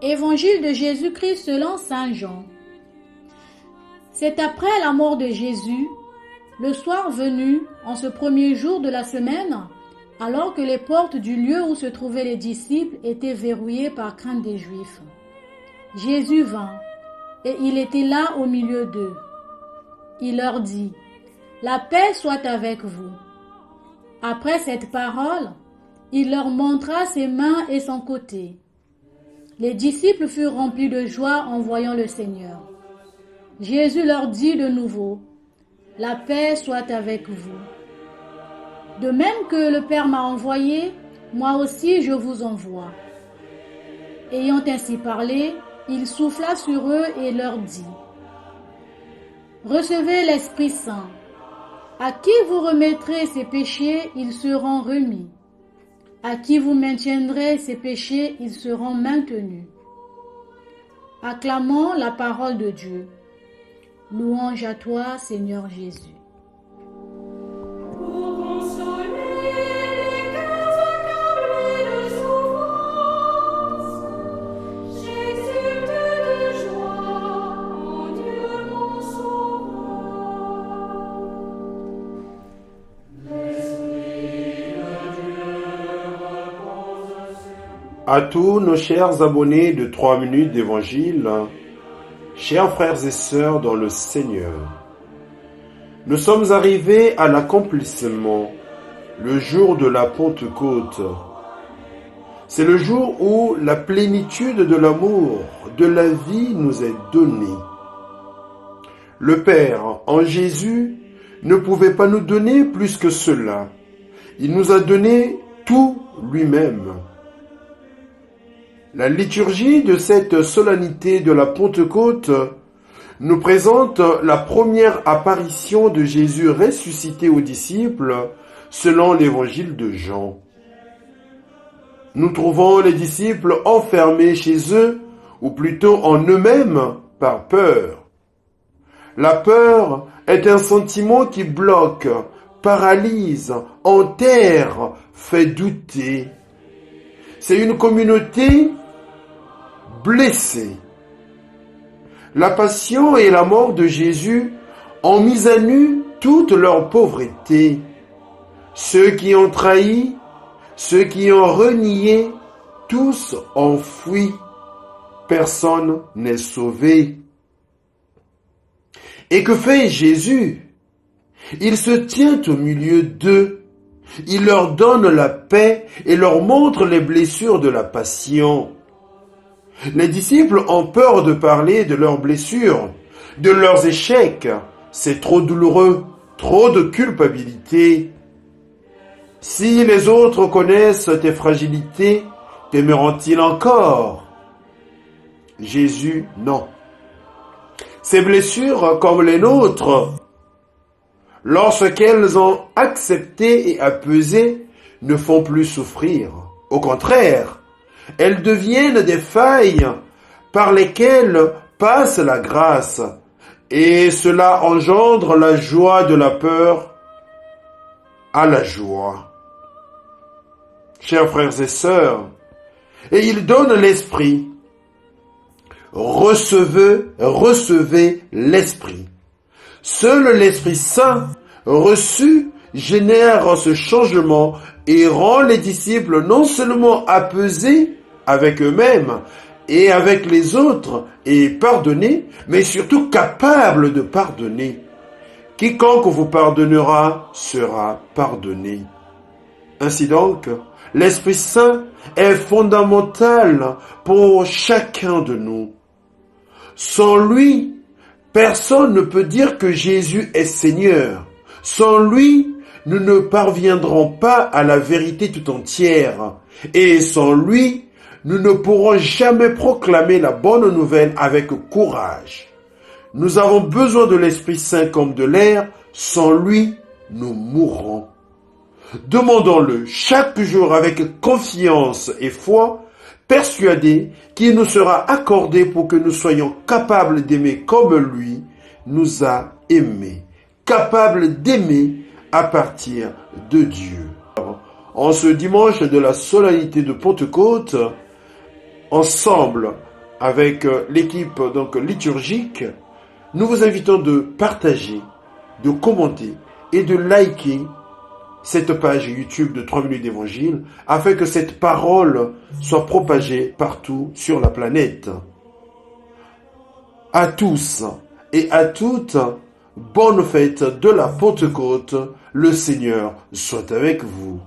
Évangile de Jésus-Christ selon saint Jean. C'est après la mort de Jésus, le soir venu, en ce premier jour de la semaine, alors que les portes du lieu où se trouvaient les disciples étaient verrouillées par crainte des Juifs. Jésus vint, et il était là au milieu d'eux. Il leur dit, « La paix soit avec vous. » Après cette parole, il leur montra ses mains et son côté. Les disciples furent remplis de joie en voyant le Seigneur. Jésus leur dit de nouveau, « La paix soit avec vous. De même que le Père m'a envoyé, moi aussi je vous envoie. » Ayant ainsi parlé, il souffla sur eux et leur dit, « Recevez l'Esprit Saint. À qui vous remettrez ses péchés, ils seront remis. À qui vous maintiendrez ses péchés, ils seront maintenus. » Acclamons la parole de Dieu. Louange à toi, Seigneur Jésus. Pour consoler les cœurs accablés de souffrance, j'exulte de joie en Dieu mon Sauveur. L'Esprit de Dieu repose sur moi. À tous nos chers abonnés de 3 minutes d'évangile, chers frères et sœurs dans le Seigneur, nous sommes arrivés à l'accomplissement, le jour de la Pentecôte. C'est le jour où la plénitude de l'amour, de la vie nous est donnée. Le Père, en Jésus, ne pouvait pas nous donner plus que cela. Il nous a donné tout lui-même. La liturgie de cette solennité de la Pentecôte nous présente la première apparition de Jésus ressuscité aux disciples selon l'évangile de Jean. Nous trouvons les disciples enfermés chez eux, ou plutôt en eux-mêmes, par peur. La peur est un sentiment qui bloque, paralyse, enterre, fait douter. C'est une communauté blessés. La passion et la mort de Jésus ont mis à nu toute leur pauvreté. Ceux qui ont trahi, ceux qui ont renié, tous ont fui. Personne n'est sauvé. Et que fait Jésus? Il se tient au milieu d'eux. Il leur donne la paix et leur montre les blessures de la passion. Les disciples ont peur de parler de leurs blessures, de leurs échecs. C'est trop douloureux, trop de culpabilité. Si les autres connaissent tes fragilités, t'aimeront-ils encore? Jésus, non. Ces blessures, comme les nôtres, lorsqu'elles ont accepté et apaisé, ne font plus souffrir. Au contraire, elles deviennent des failles par lesquelles passe la grâce, et cela engendre la joie de la peur à la joie. Chers frères et sœurs, et il donne l'Esprit. Recevez l'Esprit. Seul l'Esprit Saint reçu génère ce changement et rend les disciples non seulement apaisés avec eux-mêmes et avec les autres et pardonnés, mais surtout capables de pardonner. Quiconque vous pardonnera sera pardonné. Ainsi donc, l'Esprit Saint est fondamental pour chacun de nous. Sans lui, personne ne peut dire que Jésus est Seigneur. Sans lui, nous ne parviendrons pas à la vérité tout entière. Et sans lui, nous ne pourrons jamais proclamer la bonne nouvelle avec courage. Nous avons besoin de l'Esprit Saint comme de l'air. Sans lui, nous mourrons. Demandons-le chaque jour avec confiance et foi, persuadés qu'il nous sera accordé pour que nous soyons capables d'aimer comme lui nous a aimés, capables d'aimer à partir de Dieu. En ce dimanche de la solennité de Pentecôte, ensemble avec l'équipe donc liturgique, nous vous invitons de partager, de commenter et de liker cette page YouTube de 3 minutes d'évangile afin que cette parole soit propagée partout sur la planète. À tous et à toutes, bonne fête de la Pentecôte. Le Seigneur soit avec vous.